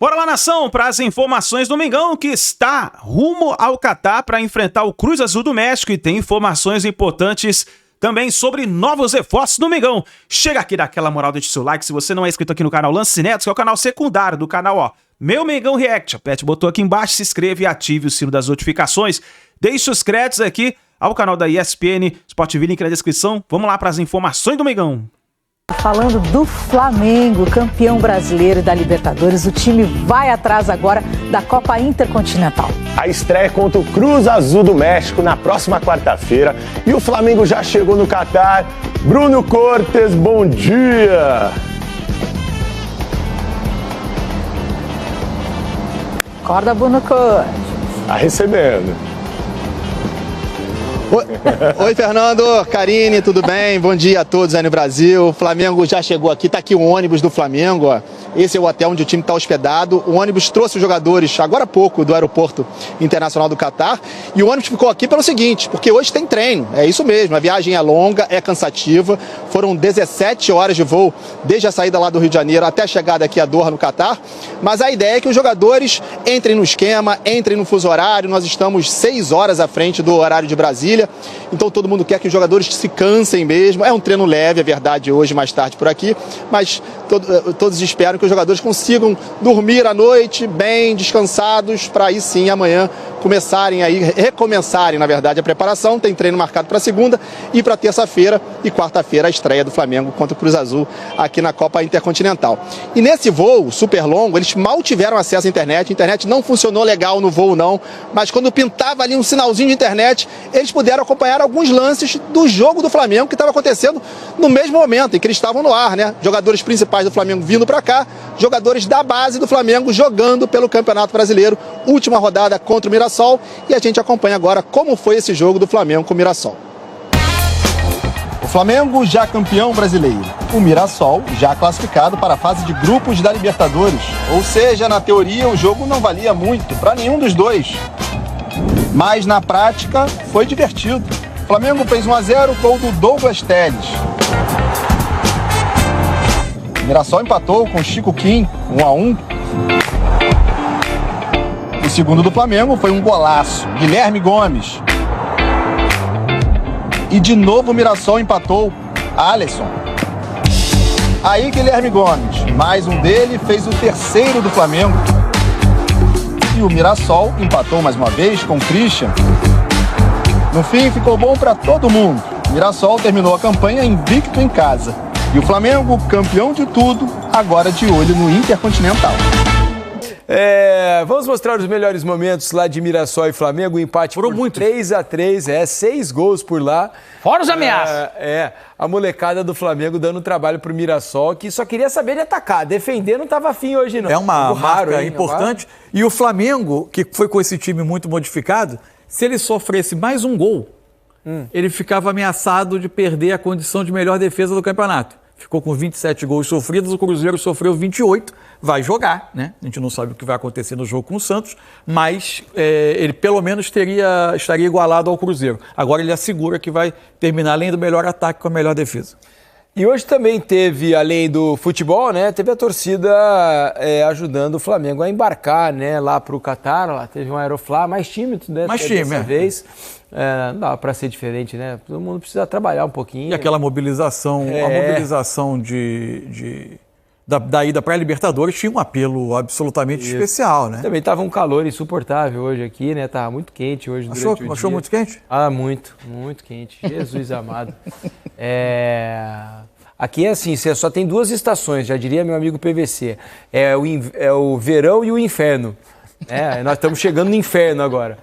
Bora lá, nação, para as informações do Mengão, que está rumo ao Catar para enfrentar o Cruz Azul do México, e tem informações importantes também sobre novos reforços do Mengão. Chega aqui, dá aquela moral, deixa o seu like. Se você não é inscrito aqui no canal Lance Netos, que é o canal secundário do canal, ó, Meu Mengão React, aperte o botão aqui embaixo, se inscreva e ative o sino das notificações. Deixe os créditos aqui ao canal da ESPN, Sport TV, link na descrição. Vamos lá para as informações do Mengão. Falando do Flamengo, campeão brasileiro da Libertadores, o time vai atrás agora da Copa Intercontinental. A estreia contra o Cruz Azul do México na próxima quarta-feira e o Flamengo já chegou no Catar. Bruno Cortes, bom dia! Acorda, Bruno Cortes. Tá recebendo. Oi, Fernando, Karine, tudo bem? Bom dia a todos aí no Brasil. O Flamengo já chegou aqui, tá aqui o ônibus do Flamengo, ó. Esse é o hotel onde o time está hospedado. O ônibus trouxe os jogadores agora há pouco do Aeroporto Internacional do Catar. E o ônibus ficou aqui pelo seguinte, porque hoje tem treino. É isso mesmo, a viagem é longa, é cansativa. Foram 17 horas de voo desde a saída lá do Rio de Janeiro até a chegada aqui a Doha, no Catar. Mas a ideia é que os jogadores entrem no esquema, entrem no fuso horário. Nós estamos 6 horas à frente do horário de Brasília. Então todo mundo quer que os jogadores se cansem mesmo. É um treino leve, é verdade, hoje mais tarde por aqui. Mas todos esperam que os jogadores consigam dormir à noite bem, descansados, para aí sim amanhã recomeçarem, na verdade, a preparação. Tem treino marcado para segunda e para terça-feira e quarta-feira a estreia do Flamengo contra o Cruz Azul aqui na Copa Intercontinental. E nesse voo super longo, eles mal tiveram acesso à internet. A internet não funcionou legal no voo, não. Mas quando pintava ali um sinalzinho de internet, eles puderam acompanhar alguns lances do jogo do Flamengo que estava acontecendo no mesmo momento em que eles estavam no ar, né? Jogadores principais do Flamengo vindo para cá, jogadores da base do Flamengo jogando pelo Campeonato Brasileiro, última rodada contra o Mirassol, e a gente acompanha agora como foi esse jogo do Flamengo com o Mirassol. O Flamengo já campeão brasileiro, o Mirassol já classificado para a fase de grupos da Libertadores, ou seja, na teoria o jogo não valia muito para nenhum dos dois, mas na prática foi divertido. O Flamengo fez 1-0, gol do Douglas Telles. O Mirassol empatou com Chico Kim, 1-1. O segundo do Flamengo foi um golaço, Guilherme Gomes. E de novo o Mirassol empatou, Alisson. Aí Guilherme Gomes, mais um dele, fez o terceiro do Flamengo. E o Mirassol empatou mais uma vez com o Christian. No fim ficou bom para todo mundo. O Mirassol terminou a campanha invicto em casa. E o Flamengo, campeão de tudo, agora de olho no Intercontinental. Vamos mostrar os melhores momentos lá de Mirassol e Flamengo. O empate por 3-3, 6 gols por lá. Fora os ameaças. A molecada do Flamengo dando trabalho pro Mirassol, que só queria saber de atacar. Defender não tava afim hoje, não. É uma marca importante. E o Flamengo, que foi com esse time muito modificado, se ele sofresse mais um gol, ele ficava ameaçado de perder a condição de melhor defesa do campeonato. Ficou com 27 gols sofridos, o Cruzeiro sofreu 28, vai jogar, né? A gente não sabe o que vai acontecer no jogo com o Santos, mas ele pelo menos estaria igualado ao Cruzeiro. Agora ele assegura que vai terminar, além do melhor ataque, com a melhor defesa. E hoje também teve, além do futebol, né, teve a torcida ajudando o Flamengo a embarcar, né, lá para o Catar. Lá teve um Aeroflá mais tímido, né? Mais tímido, dessa vez. Não dá para ser diferente, né? Todo mundo precisa trabalhar um pouquinho. E aquela mobilização, a mobilização da ida para a Libertadores tinha um apelo absolutamente especial, né? Também estava um calor insuportável hoje aqui, né? Tava muito quente hoje durante o dia. Achou muito quente? Muito quente. Jesus amado. Aqui é assim, você só tem 2 estações, já diria meu amigo PVC. É o verão e o inferno. Nós estamos chegando no inferno agora.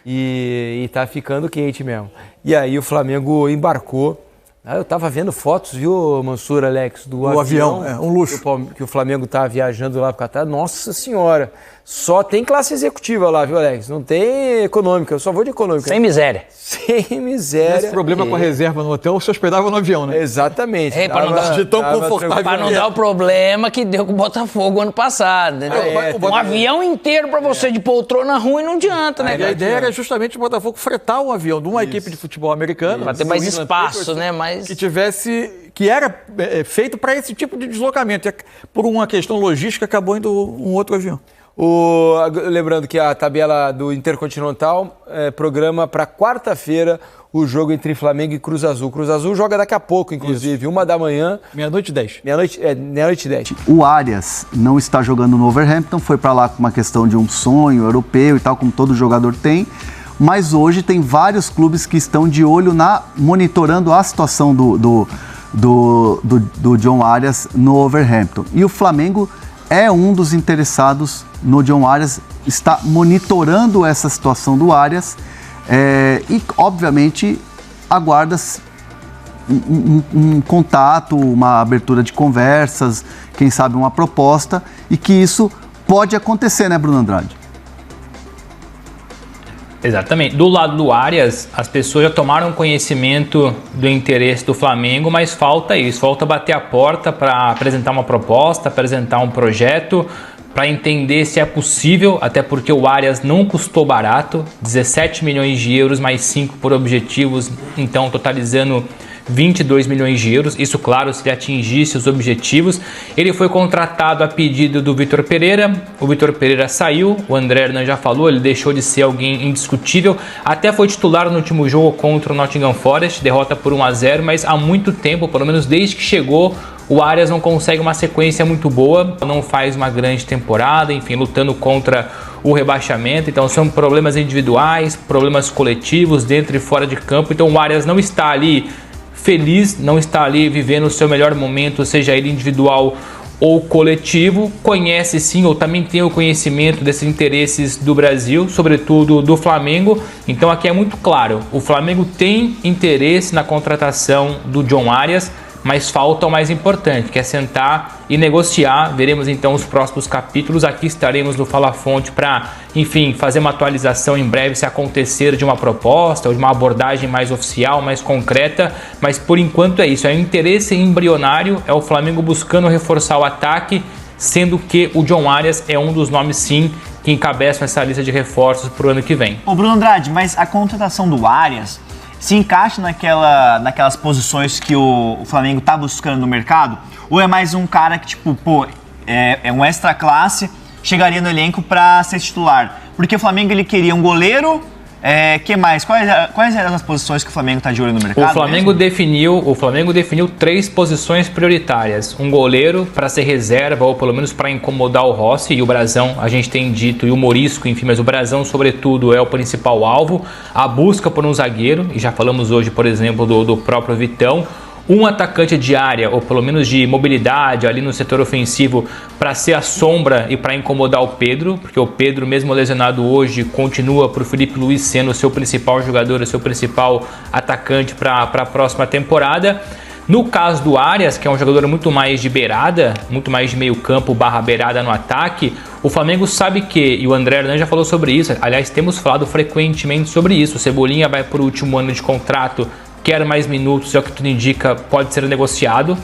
E tá ficando quente mesmo. E aí o Flamengo embarcou. Eu tava vendo fotos, viu, Mansur, Alex, do avião. Um luxo. Que o Flamengo tá viajando lá pro Catar. Nossa Senhora! Só tem classe executiva lá, viu, Alex? Não tem econômica, eu só vou de econômica. Sem miséria. Sem miséria. Esse problema com a reserva no hotel, se hospedava no avião, né? Exatamente. Para não dar de tão confortável. Para não dar o problema que deu com o Botafogo ano passado. Né? Um avião inteiro para você de poltrona ruim não adianta, né? A ideia era justamente o Botafogo fretar um avião de uma equipe de futebol americano. Para ter mais espaço, né? mas... que era feito para esse tipo de deslocamento. Por uma questão logística, acabou indo um outro avião. Lembrando que a tabela do Intercontinental programa para quarta-feira o jogo entre Flamengo e Cruz Azul. Cruz Azul joga daqui a pouco, inclusive, 1h, 12h10. Meia-noite e 10. O Arias não está jogando no Wolverhampton, foi para lá com uma questão de um sonho europeu e tal, como todo jogador tem. Mas hoje tem vários clubes que estão de olho monitorando a situação do John Arias no Wolverhampton. E o Flamengo é um dos interessados no John Arias, está monitorando essa situação do Arias e, obviamente, aguarda um contato, uma abertura de conversas, quem sabe uma proposta, e que isso pode acontecer, né, Bruno Andrade? Exatamente. Do lado do Arias, as pessoas já tomaram conhecimento do interesse do Flamengo, mas falta isso, falta bater a porta para apresentar uma proposta, apresentar um projeto, para entender se é possível, até porque o Arias não custou barato, 17 milhões de euros mais 5 por objetivos, então totalizando 22 milhões de euros, isso claro, se ele atingisse os objetivos. Ele foi contratado a pedido do Vitor Pereira, o Vitor Pereira saiu, o André Hernan já falou, ele deixou de ser alguém indiscutível, até foi titular no último jogo contra o Nottingham Forest, derrota por 1-0, mas há muito tempo, pelo menos desde que chegou, o Arias não consegue uma sequência muito boa, não faz uma grande temporada, enfim, lutando contra o rebaixamento, então são problemas individuais, problemas coletivos, dentro e fora de campo, então o Arias não está ali feliz, não está ali vivendo o seu melhor momento, seja ele individual ou coletivo, conhece sim, ou também tem o conhecimento desses interesses do Brasil, sobretudo do Flamengo, então aqui é muito claro, o Flamengo tem interesse na contratação do John Arias, mas falta o mais importante, que é sentar e negociar. Veremos então os próximos capítulos. Aqui estaremos no Fala Fonte para, enfim, fazer uma atualização em breve se acontecer de uma proposta ou de uma abordagem mais oficial, mais concreta. Mas por enquanto é isso, é um interesse embrionário, é o Flamengo buscando reforçar o ataque, sendo que o John Arias é um dos nomes sim que encabeçam essa lista de reforços para o ano que vem. Ô Bruno Andrade, mas a contratação do Arias se encaixa naquelas posições que o Flamengo tá buscando no mercado? Ou é mais um cara que, tipo, é um extra classe, chegaria no elenco para ser titular? Porque o Flamengo, ele queria um goleiro, que mais? Quais eram as posições que o Flamengo tá de olho no mercado? O Flamengo definiu 3 posições prioritárias. Um goleiro para ser reserva, ou pelo menos para incomodar o Rossi, e o Brazão, a gente tem dito, e o Morisco, enfim, mas o Brazão, sobretudo, é o principal alvo. A busca por um zagueiro, e já falamos hoje, por exemplo, do próprio Vitão. Um atacante de área, ou pelo menos de mobilidade ali no setor ofensivo, para ser a sombra e para incomodar o Pedro, porque o Pedro, mesmo lesionado hoje, continua para o Felipe Luiz sendo o seu principal jogador, o seu principal atacante para a próxima temporada. No caso do Arias, que é um jogador muito mais de beirada, muito mais de meio campo / beirada no ataque, o Flamengo sabe que, e o André Hernan já falou sobre isso, aliás, temos falado frequentemente sobre isso, o Cebolinha vai para o último ano de contrato, quer mais minutos, é o que tudo indica, pode ser negociado.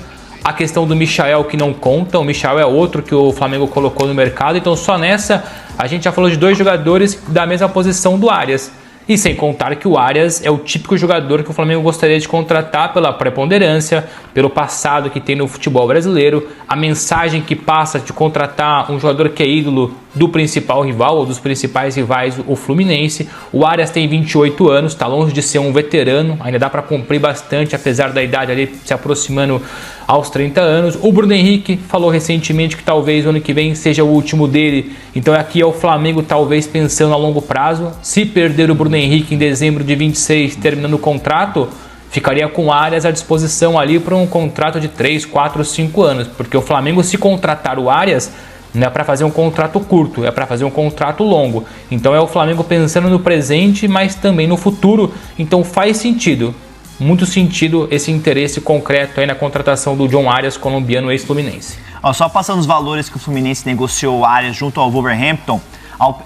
A questão do Michael que não conta, o Michael é outro que o Flamengo colocou no mercado, então só nessa a gente já falou de 2 jogadores da mesma posição do Arias. E sem contar que o Arias é o típico jogador que o Flamengo gostaria de contratar pela preponderância, pelo passado que tem no futebol brasileiro, a mensagem que passa de contratar um jogador que é ídolo do principal rival ou dos principais rivais, o Fluminense. O Arias tem 28 anos, está longe de ser um veterano, ainda dá para cumprir bastante, apesar da idade ali se aproximando aos 30 anos. O Bruno Henrique falou recentemente que talvez o ano que vem seja o último dele, então aqui é o Flamengo talvez pensando a longo prazo. Se perder o Bruno Henrique em dezembro de 26, terminando o contrato, ficaria com o Arias à disposição ali para um contrato de 3, 4, 5 anos, porque o Flamengo, se contratar o Arias, não é para fazer um contrato curto, é para fazer um contrato longo. Então é o Flamengo pensando no presente, mas também no futuro. Então faz sentido, muito sentido, esse interesse concreto aí na contratação do John Arias, colombiano ex-fluminense. Só passando os valores que o Fluminense negociou o Arias junto ao Wolverhampton,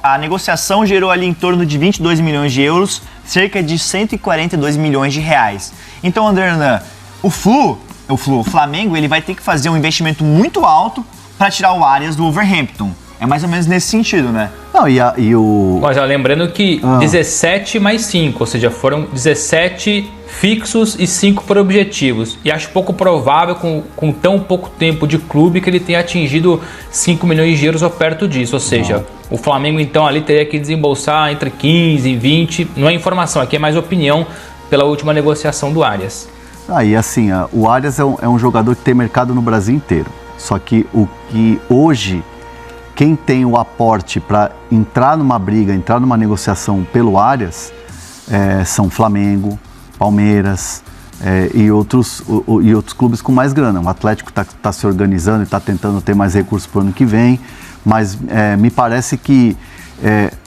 a negociação gerou ali em torno de 22 milhões de euros, cerca de 142 milhões de reais. Então, André Hernan, o Flamengo, ele vai ter que fazer um investimento muito alto para tirar o Arias do Wolverhampton. É mais ou menos nesse sentido, né? Não, e o... Mas já lembrando que 17 mais 5, ou seja, foram 17 fixos e 5 por objetivos. E acho pouco provável, com tão pouco tempo de clube, que ele tenha atingido 5 milhões de euros ou perto disso. Ou seja, o Flamengo então ali teria que desembolsar entre 15 e 20. Não é informação, aqui é mais opinião pela última negociação do Arias. E assim, o Arias é um jogador que tem mercado no Brasil inteiro. Só que o que hoje, quem tem o aporte para entrar numa briga, entrar numa negociação pelo Arias, são Flamengo, Palmeiras e outros clubes com mais grana. O Atlético está se organizando e está tentando ter mais recursos para o ano que vem, mas me parece que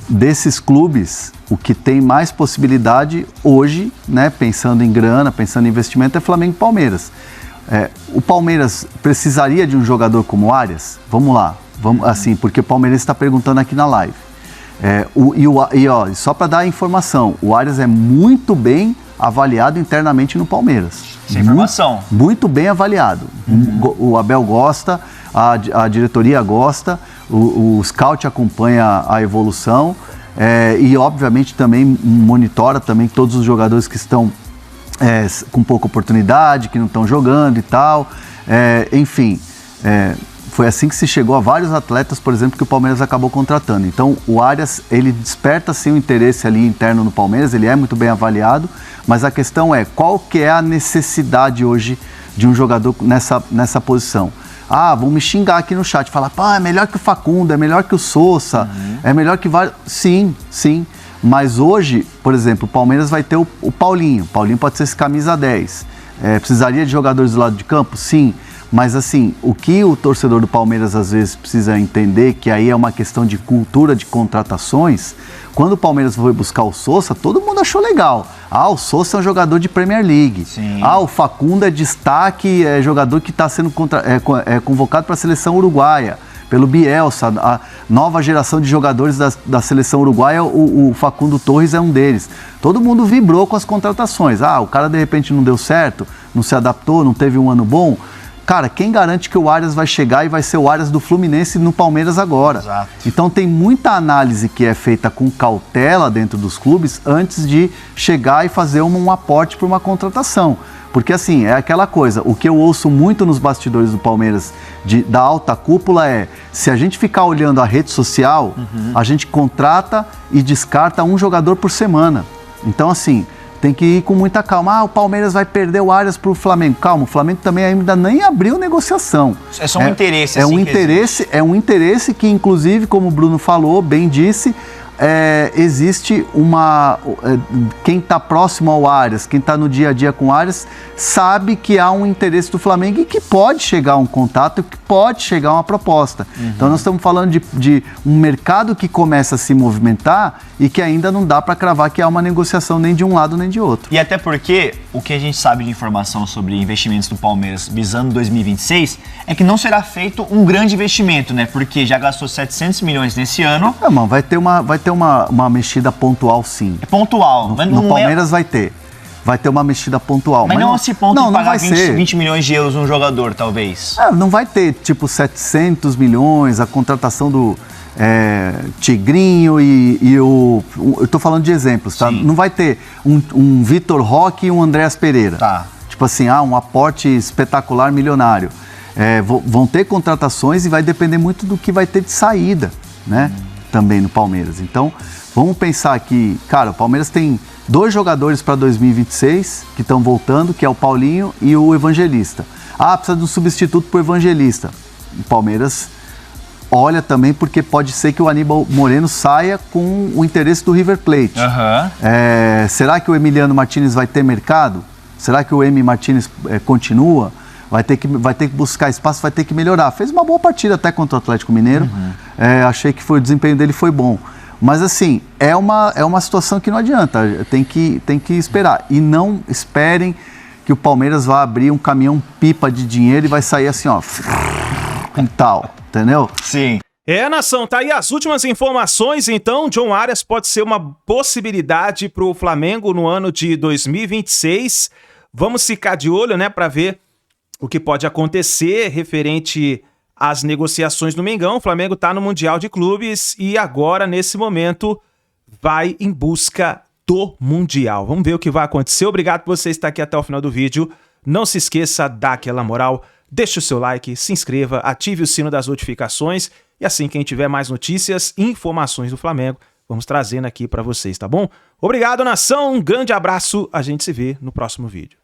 desses clubes, o que tem mais possibilidade hoje, né, pensando em grana, pensando em investimento, é Flamengo e Palmeiras. O Palmeiras precisaria de um jogador como o Arias? Vamos lá, assim, porque o Palmeiras está perguntando aqui na live. Só para dar a informação, o Arias é muito bem avaliado internamente no Palmeiras. Sem informação. Muito bem avaliado. O Abel gosta, a diretoria gosta, o scout acompanha a evolução e obviamente também monitora também todos os jogadores que estão com pouca oportunidade, que não estão jogando e tal. Enfim, foi assim que se chegou a vários atletas, por exemplo, que o Palmeiras acabou contratando. Então, o Arias, ele desperta sim o interesse ali interno no Palmeiras, ele é muito bem avaliado, mas a questão é, qual que é a necessidade hoje de um jogador nessa posição? Vão me xingar aqui no chat, falar, é melhor que o Facundo, é melhor que o Sousa, é melhor que vários... Sim, mas hoje, por exemplo, o Palmeiras vai ter o Paulinho. O Paulinho pode ser esse camisa 10. Precisaria de jogadores do lado de campo? Sim. Mas assim, o que o torcedor do Palmeiras às vezes precisa entender, que aí é uma questão de cultura de contratações, quando o Palmeiras foi buscar o Sousa, todo mundo achou legal. O Sousa é um jogador de Premier League. Sim. O Facundo é destaque, é jogador que está sendo convocado para a seleção uruguaia, pelo Bielsa, a nova geração de jogadores da seleção uruguaia, o Facundo Torres é um deles. Todo mundo vibrou com as contratações. O cara de repente não deu certo, não se adaptou, não teve um ano bom. Cara, quem garante que o Arias vai chegar e vai ser o Arias do Fluminense no Palmeiras agora? Exato. Então tem muita análise que é feita com cautela dentro dos clubes antes de chegar e fazer um aporte para uma contratação. Porque assim, é aquela coisa, o que eu ouço muito nos bastidores do Palmeiras da alta cúpula se a gente ficar olhando a rede social, a gente contrata e descarta um jogador por semana. Então assim... Tem que ir com muita calma. O Palmeiras vai perder o Arias para o Flamengo. Calma, o Flamengo também ainda nem abriu negociação. É só um interesse. É um interesse que, inclusive, como o Bruno falou, bem disse, existe quem está próximo ao Arias, quem está no dia a dia com o Arias, sabe que há um interesse do Flamengo e que pode chegar um contato, que pode chegar uma proposta. Então nós estamos falando de um mercado que começa a se movimentar e que ainda não dá para cravar que há uma negociação nem de um lado nem de outro. E até porque o que a gente sabe de informação sobre investimentos do Palmeiras visando 2026 é que não será feito um grande investimento, né? Porque já gastou 700 milhões nesse ano. Mano, vai ter uma mexida pontual, sim. É pontual. No Palmeiras vai ter. Vai ter uma mexida pontual. Mas não a esse ponto de pagar 20 milhões de euros num jogador, talvez. Não vai ter, tipo, 700 milhões, a contratação do Tigrinho eu tô falando de exemplos, tá? Sim. Não vai ter um Vitor Roque e um Andréas Pereira. Tá. Tipo assim, um aporte espetacular, milionário. Vão ter contratações e vai depender muito do que vai ter de saída, né? Também no Palmeiras. Então, vamos pensar que, cara, o Palmeiras tem 2 jogadores para 2026 que estão voltando, que é o Paulinho e o Evangelista. Precisa de um substituto para o Evangelista. O Palmeiras olha também porque pode ser que o Aníbal Moreno saia com o interesse do River Plate. Será que o Emiliano Martínez vai ter mercado? Será que o M. Martínez continua? Vai ter que buscar espaço, vai ter que melhorar. Fez uma boa partida até contra o Atlético Mineiro. Achei que o desempenho dele foi bom. Mas assim, é uma situação que não adianta. Tem que esperar. E não esperem que o Palmeiras vá abrir um caminhão-pipa de dinheiro e vai sair assim, com tal. Entendeu? Sim. Nação, tá aí as últimas informações, então, John Arias pode ser uma possibilidade para o Flamengo no ano de 2026. Vamos ficar de olho, né, para ver o que pode acontecer referente as negociações do Mengão. O Flamengo está no Mundial de Clubes e agora, nesse momento, vai em busca do Mundial. Vamos ver o que vai acontecer. Obrigado por você estar aqui até o final do vídeo. Não se esqueça, dá aquela moral, deixe o seu like, se inscreva, ative o sino das notificações e assim, quem tiver mais notícias e informações do Flamengo, vamos trazendo aqui para vocês, tá bom? Obrigado, nação, um grande abraço, a gente se vê no próximo vídeo.